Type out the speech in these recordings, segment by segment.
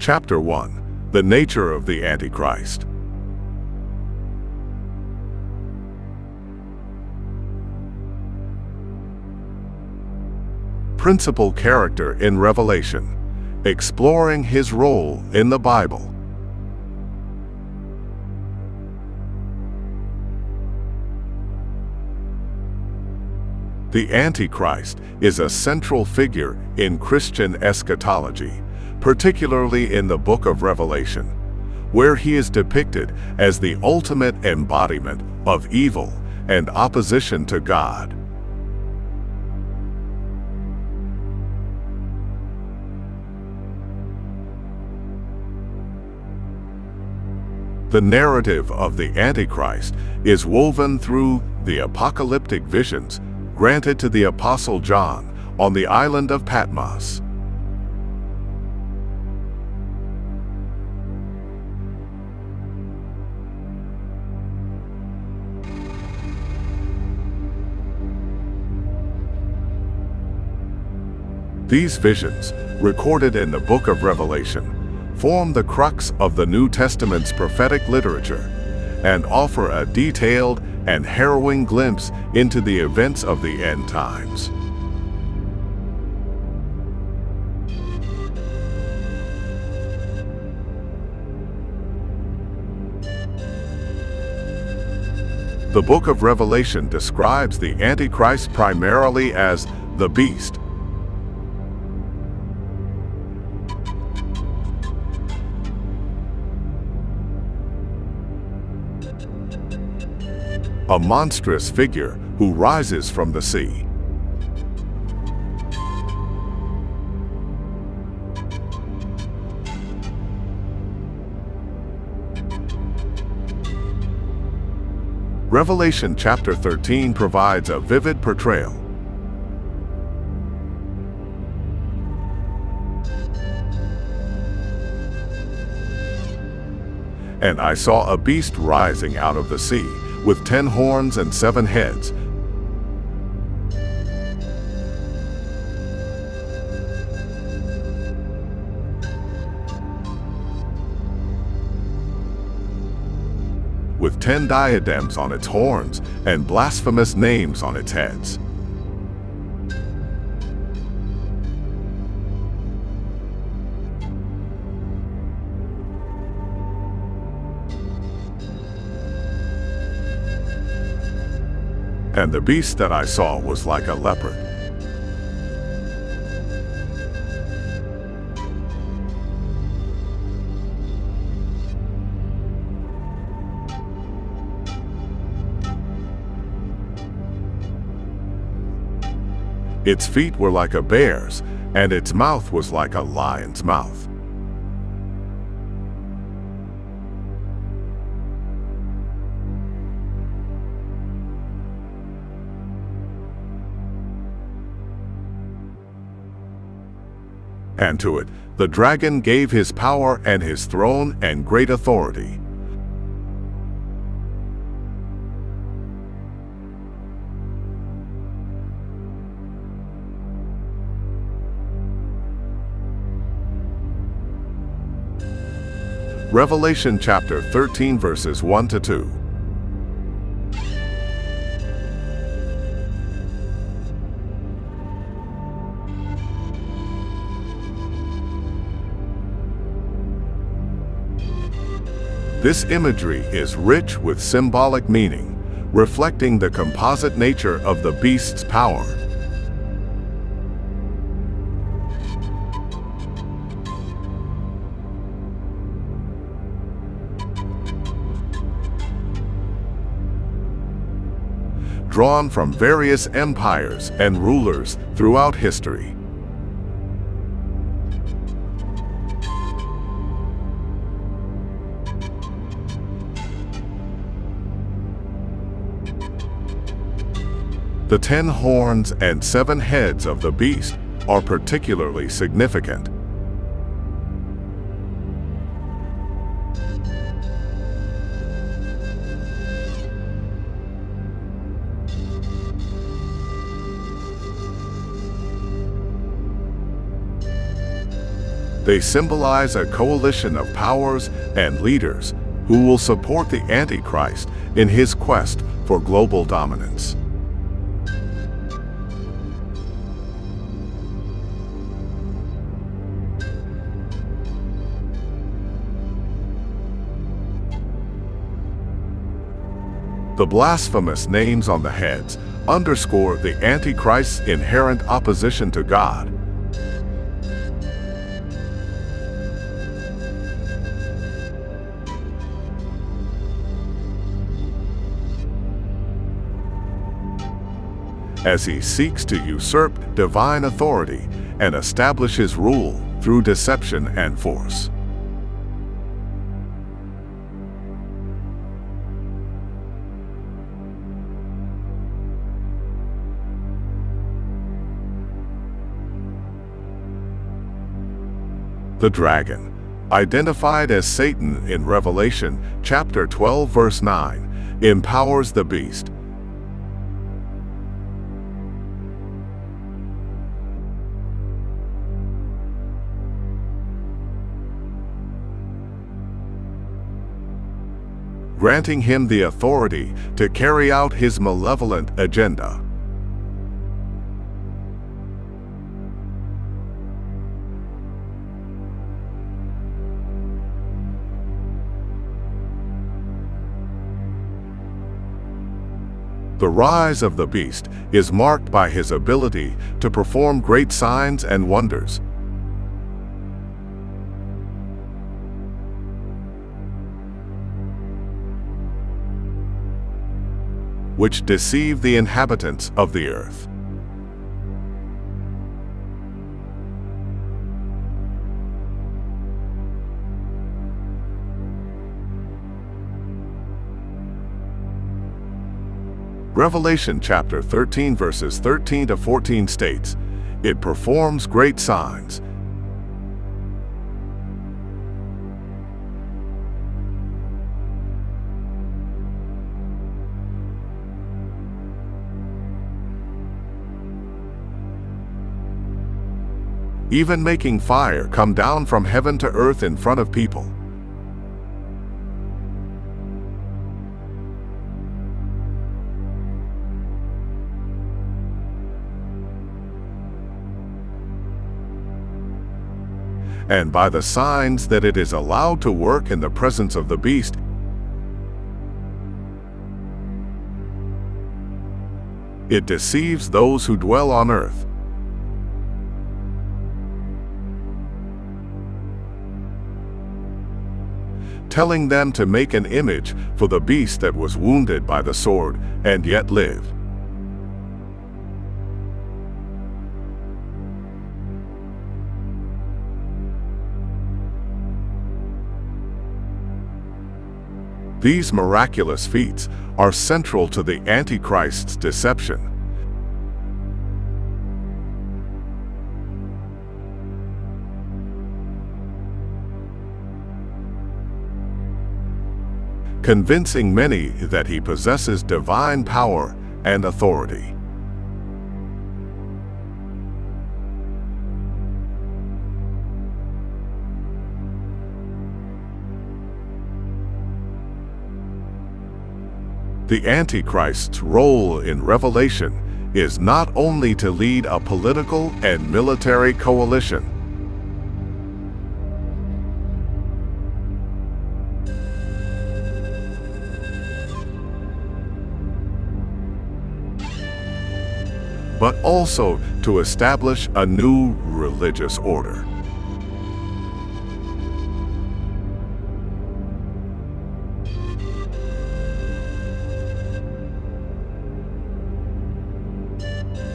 Chapter 1. The Nature of the Antichrist. Principal character in Revelation, exploring his role in the Bible. The Antichrist is a central figure in Christian eschatology, particularly in the book of Revelation, where he is depicted as the ultimate embodiment of evil and opposition to God. The narrative of the Antichrist is woven through the apocalyptic visions granted to the Apostle John on the island of Patmos. These visions, recorded in the book of Revelation, form the crux of the New Testament's prophetic literature and offer a detailed and harrowing glimpse into the events of the end times. The book of Revelation describes the Antichrist primarily as the beast, a monstrous figure who rises from the sea. Revelation chapter 13 provides a vivid portrayal. And I saw a beast rising out of the sea, with 10 horns and 7 heads. With 10 diadems on its horns and blasphemous names on its heads. And the beast that I saw was like a leopard. Its feet were like a bear's, and its mouth was like a lion's mouth. And to it, the dragon gave his power and his throne and great authority. Revelation chapter 13 verses 1 to 2. This imagery is rich with symbolic meaning, reflecting the composite nature of the beast's power. Drawn from various empires and rulers throughout history. The 10 horns and 7 heads of the beast are particularly significant. They symbolize a coalition of powers and leaders who will support the Antichrist in his quest for global dominance. The blasphemous names on the heads underscore the Antichrist's inherent opposition to God. As he seeks to usurp divine authority and establish his rule through deception and force. The dragon, identified as Satan in Revelation chapter 12 verse 9, empowers the beast. Granting him the authority to carry out his malevolent agenda. The rise of the beast is marked by his ability to perform great signs and wonders. Which deceive the inhabitants of the earth. Revelation chapter 13 verses 13 to 14 states, "It performs great signs, even making fire come down from heaven to earth in front of people." And by the signs that it is allowed to work in the presence of the beast, it deceives those who dwell on earth. Telling them to make an image for the beast that was wounded by the sword and yet lived. These miraculous feats are central to the Antichrist's deception. Convincing many that he possesses divine power and authority. The Antichrist's role in Revelation is not only to lead a political and military coalition, but also to establish a new religious order.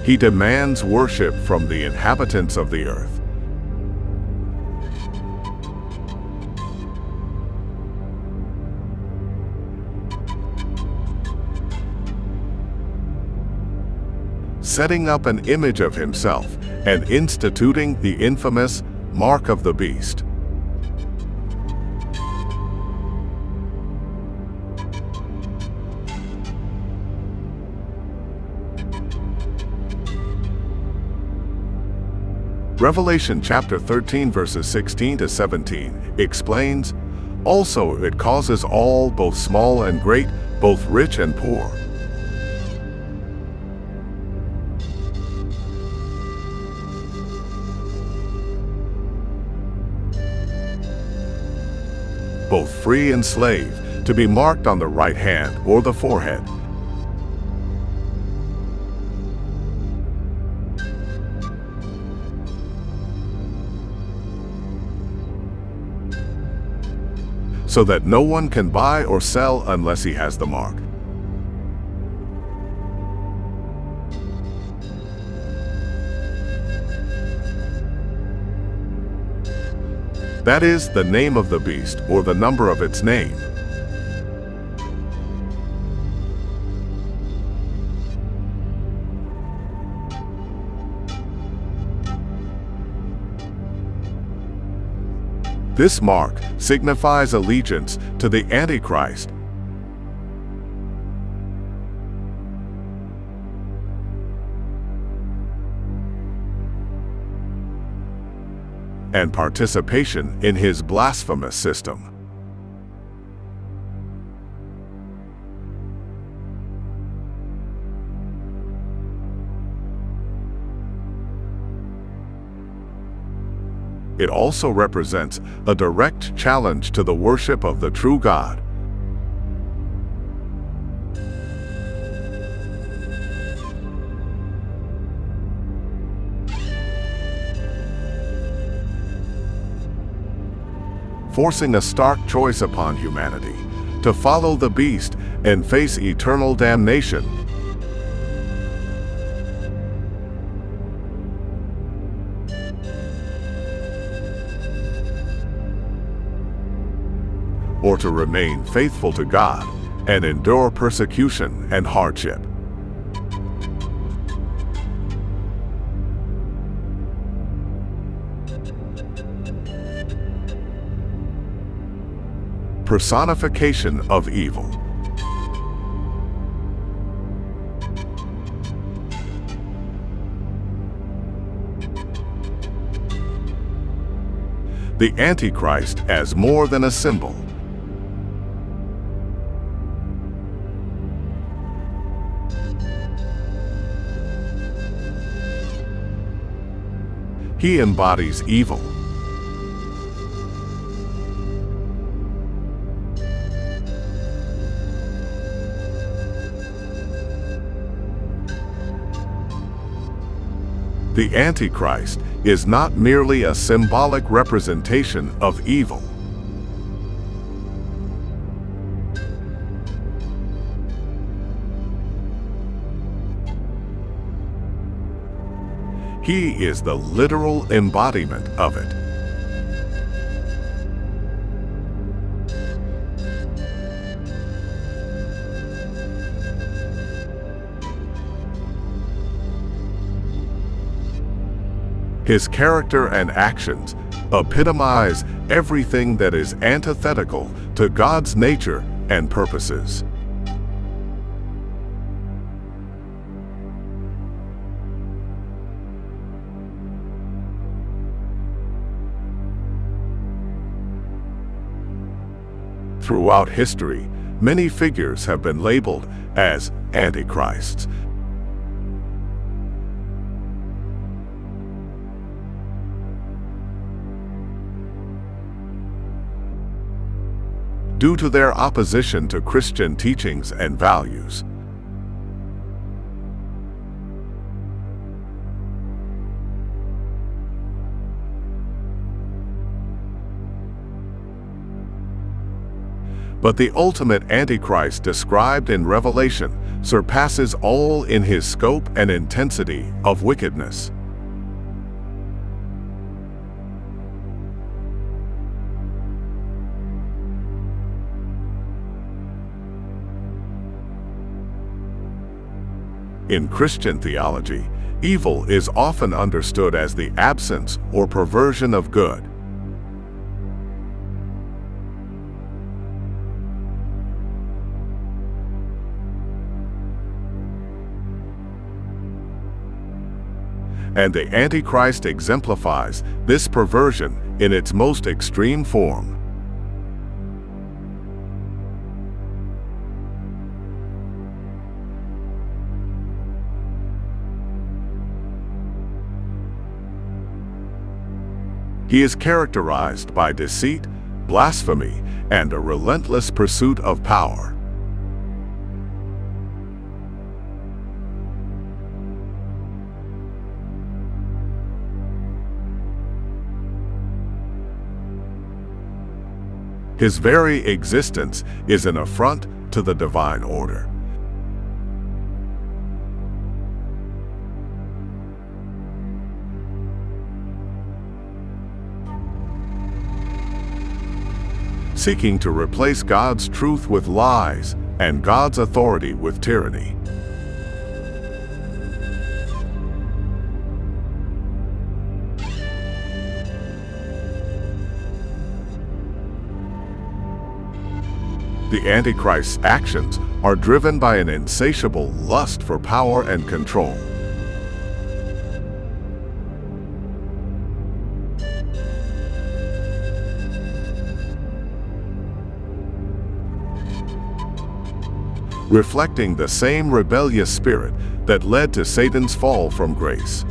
He demands worship from the inhabitants of the earth. Setting up an image of himself and instituting the infamous Mark of the Beast. Revelation chapter 13 verses 16 to 17 explains, "Also it causes all, both small and great, both rich and poor, both free and slave, to be marked on the right hand or the forehead, so that no one can buy or sell unless he has the mark." That is the name of the beast or the number of its name. This mark signifies allegiance to the Antichrist and participation in his blasphemous system. It also represents a direct challenge to the worship of the true God. Forcing a stark choice upon humanity to follow the beast and face eternal damnation. Or to remain faithful to God and endure persecution and hardship. Personification of evil. The Antichrist as more than a symbol. He embodies evil. The Antichrist is not merely a symbolic representation of evil. He is the literal embodiment of it. His character and actions epitomize everything that is antithetical to God's nature and purposes. Throughout history, many figures have been labeled as antichrists. Due to their opposition to Christian teachings and values. But the ultimate Antichrist described in Revelation surpasses all in his scope and intensity of wickedness. In Christian theology, evil is often understood as the absence or perversion of good. and the Antichrist exemplifies this perversion in its most extreme form. He is characterized by deceit, blasphemy, and a relentless pursuit of power. His very existence is an affront to the divine order. Seeking to replace God's truth with lies and God's authority with tyranny. The Antichrist's actions are driven by an insatiable lust for power and control. Reflecting the same rebellious spirit that led to Satan's fall from grace.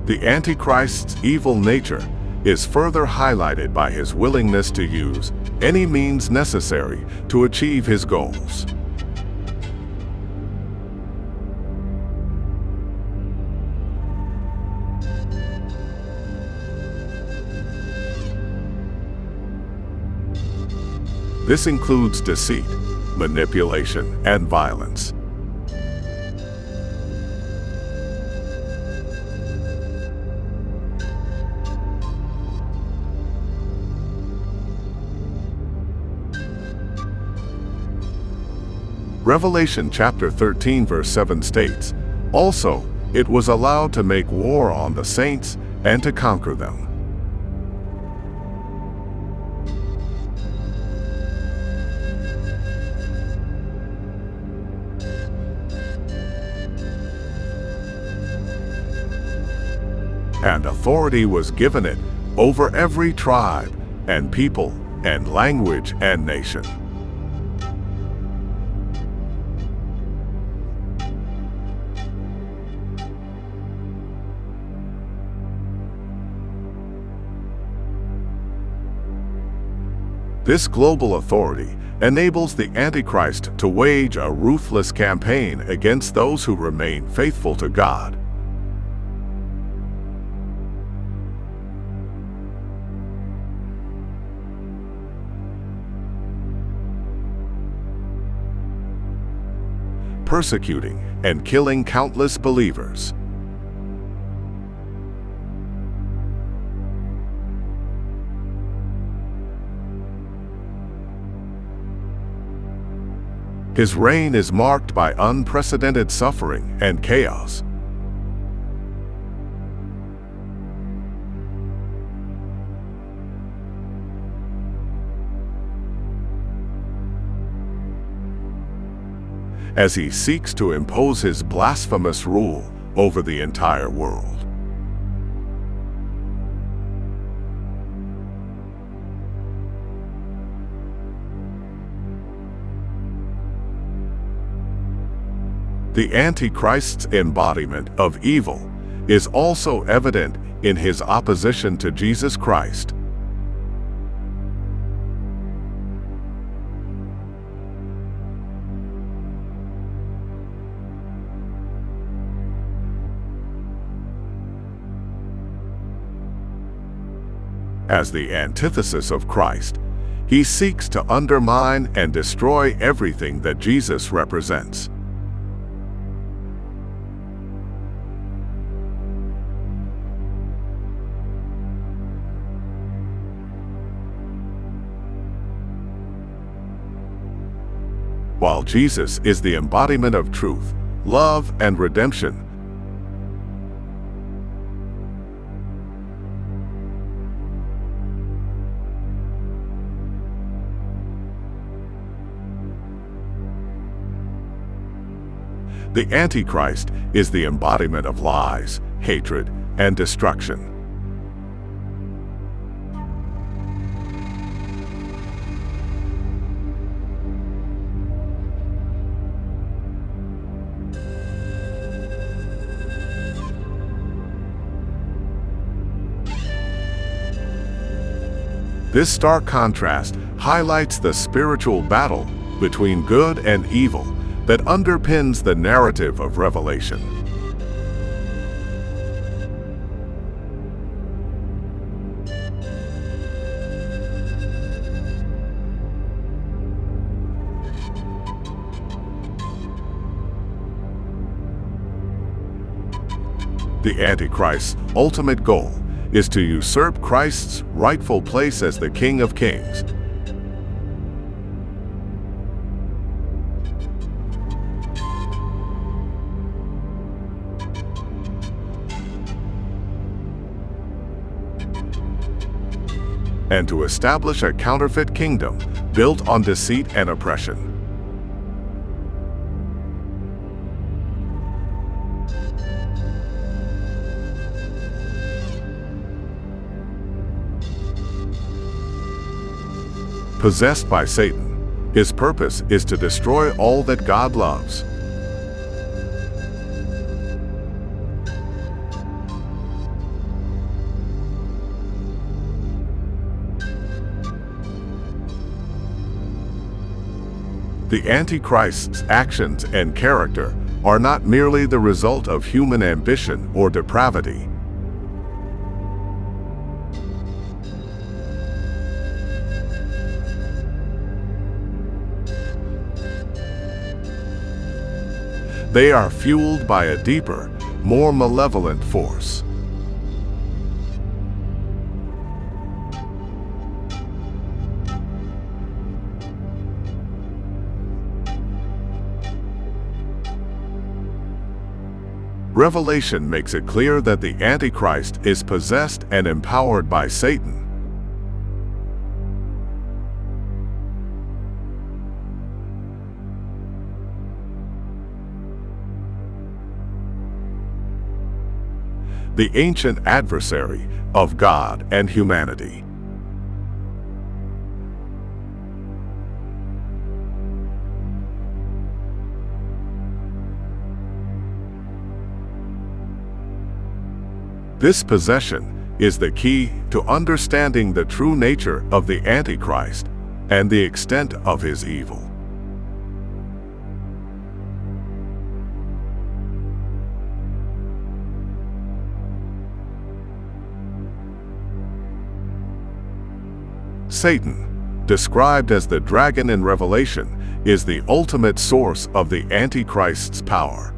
The Antichrist's evil nature is further highlighted by his willingness to use any means necessary to achieve his goals. This includes deceit, manipulation, and violence. Revelation chapter 13 verse 7 states, "Also, it was allowed to make war on the saints and to conquer them." And authority was given it over every tribe and people and language and nation. This global authority enables the Antichrist to wage a ruthless campaign against those who remain faithful to God. Persecuting and killing countless believers. His reign is marked by unprecedented suffering and chaos. As he seeks to impose his blasphemous rule over the entire world. The Antichrist's embodiment of evil is also evident in his opposition to Jesus Christ. As the antithesis of Christ, he seeks to undermine and destroy everything that Jesus represents. While Jesus is the embodiment of truth, love, and redemption, The Antichrist is the embodiment of lies, hatred, and destruction. This stark contrast highlights the spiritual battle between good and evil that underpins the narrative of Revelation. The Antichrist's ultimate goal is to usurp Christ's rightful place as the King of Kings. And to establish a counterfeit kingdom built on deceit and oppression. Possessed by Satan, his purpose is to destroy all that God loves. The Antichrist's actions and character are not merely the result of human ambition or depravity. They are fueled by a deeper, more malevolent force. Revelation makes it clear that the Antichrist is possessed and empowered by Satan. The ancient adversary of God and humanity. This possession is the key to understanding the true nature of the Antichrist and the extent of his evil. Satan, described as the dragon in Revelation, is the ultimate source of the Antichrist's power.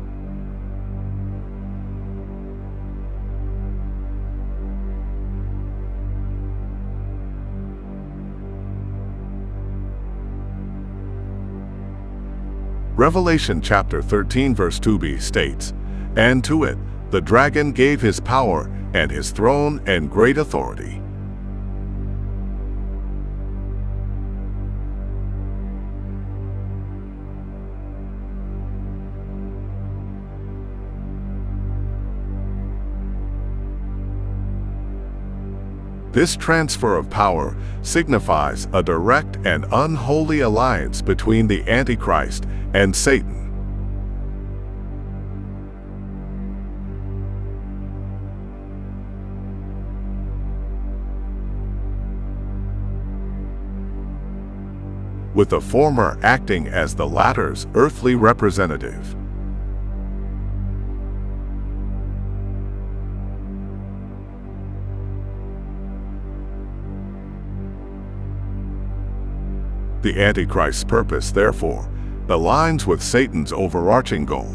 Revelation chapter 13 verse 2b states, "And to it the dragon gave his power and his throne and great authority." This transfer of power signifies a direct and unholy alliance between the Antichrist and Satan. With the former acting as the latter's earthly representative. The Antichrist's purpose, therefore, aligns with Satan's overarching goal.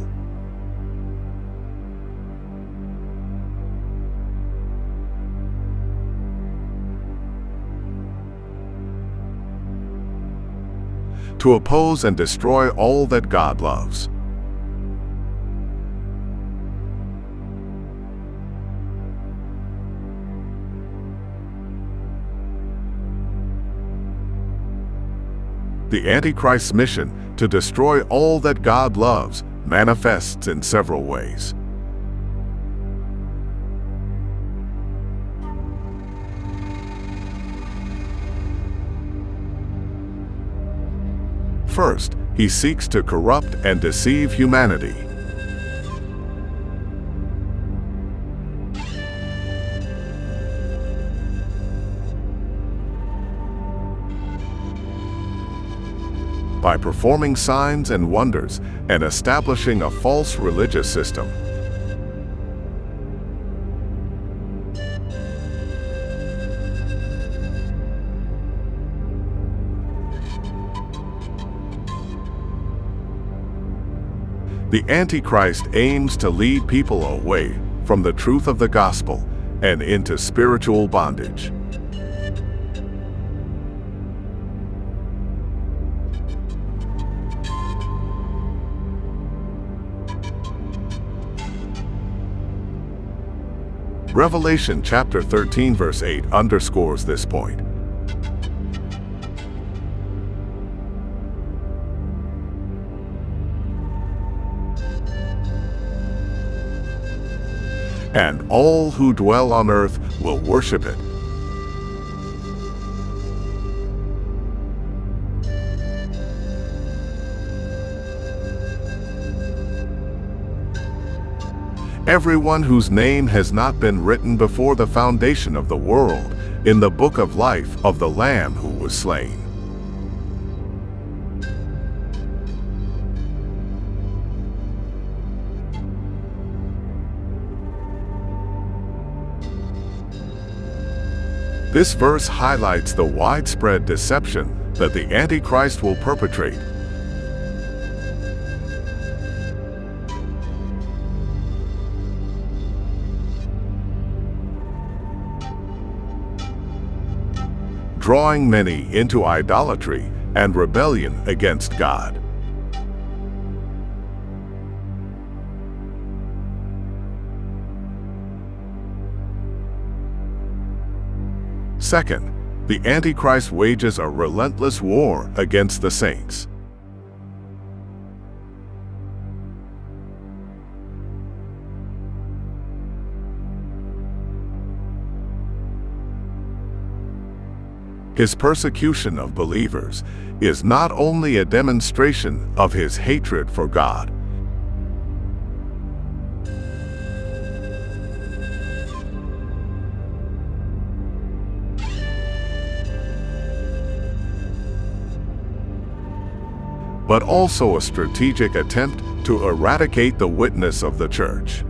To oppose and destroy all that God loves. The Antichrist's mission to destroy all that God loves manifests in several ways. First, he seeks to corrupt and deceive humanity. By performing signs and wonders and establishing a false religious system. The Antichrist aims to lead people away from the truth of the gospel and into spiritual bondage. Revelation chapter 13 verse 8 underscores this point. And all who dwell on earth will worship it. Everyone whose name has not been written before the foundation of the world in the book of life of the Lamb who was slain. This verse highlights the widespread deception that the Antichrist will perpetrate. Drawing many into idolatry and rebellion against God. Second, the Antichrist wages a relentless war against the saints. His persecution of believers is not only a demonstration of his hatred for God, but also a strategic attempt to eradicate the witness of the church.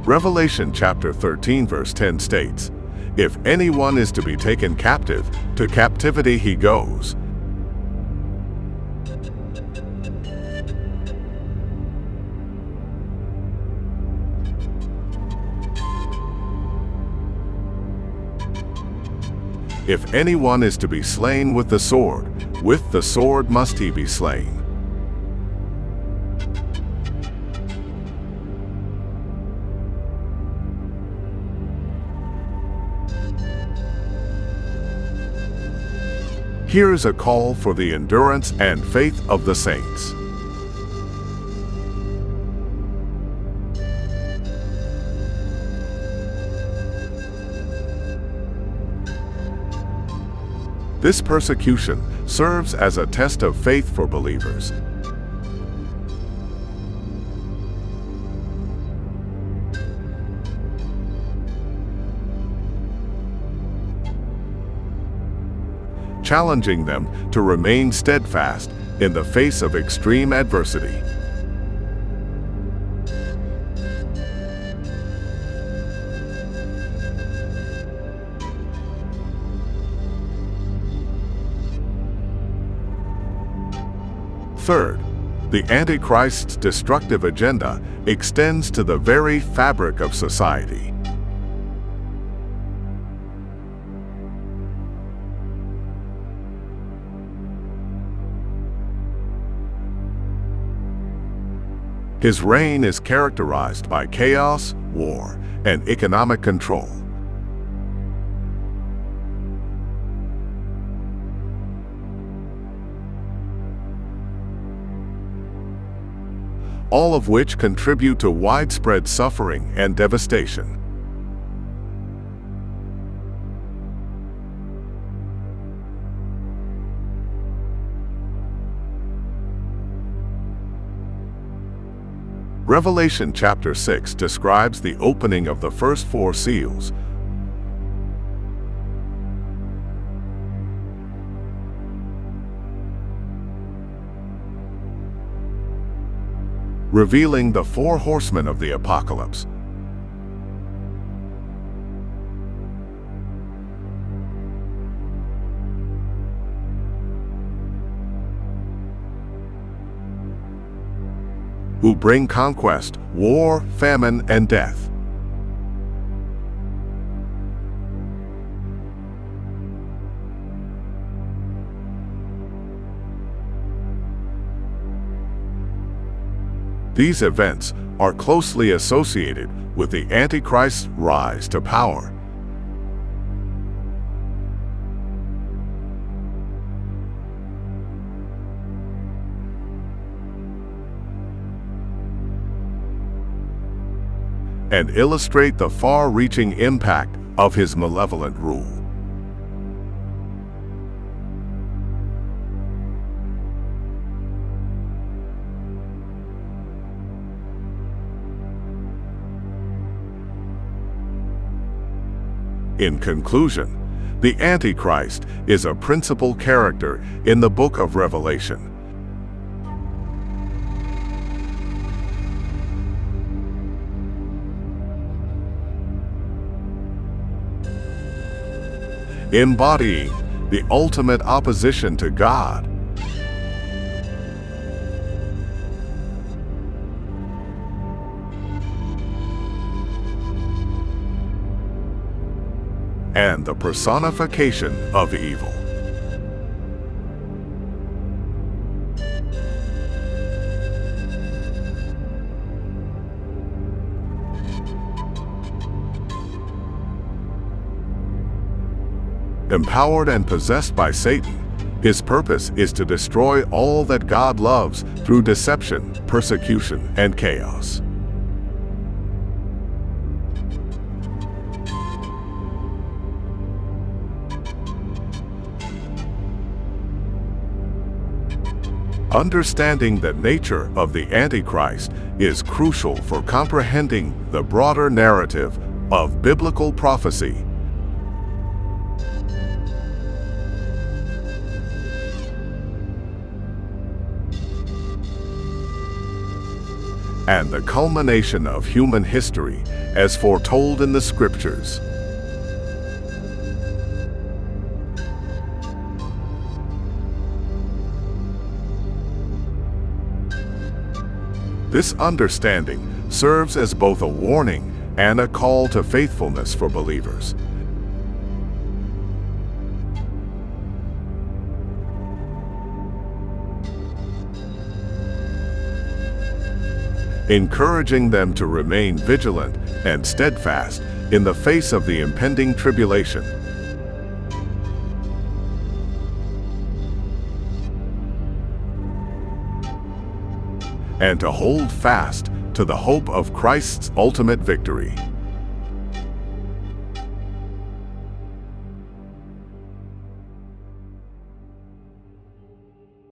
Revelation chapter 13 verse 10 states, "If anyone is to be taken captive, to captivity he goes." If anyone is to be slain with the sword must he be slain. Here is a call for the endurance and faith of the saints. This persecution serves as a test of faith for believers. Challenging them to remain steadfast in the face of extreme adversity. Third, the Antichrist's destructive agenda extends to the very fabric of society. His reign is characterized by chaos, war, and economic control. All of which contribute to widespread suffering and devastation. Revelation chapter 6 describes the opening of the first 4 seals, revealing the 4 horsemen of the apocalypse. Who bring conquest, war, famine, and death. These events are closely associated with the Antichrist's rise to power. And illustrate the far-reaching impact of his malevolent rule. In conclusion, the Antichrist is a principal character in the book of Revelation. Embodying the ultimate opposition to God. And the personification of evil. Empowered and possessed by Satan, his purpose is to destroy all that God loves through deception, persecution, and chaos. Understanding the nature of the Antichrist is crucial for comprehending the broader narrative of biblical prophecy. And the culmination of human history as foretold in the Scriptures. This understanding serves as both a warning and a call to faithfulness for believers. Encouraging them to remain vigilant and steadfast in the face of the impending tribulation. And to hold fast to the hope of Christ's ultimate victory.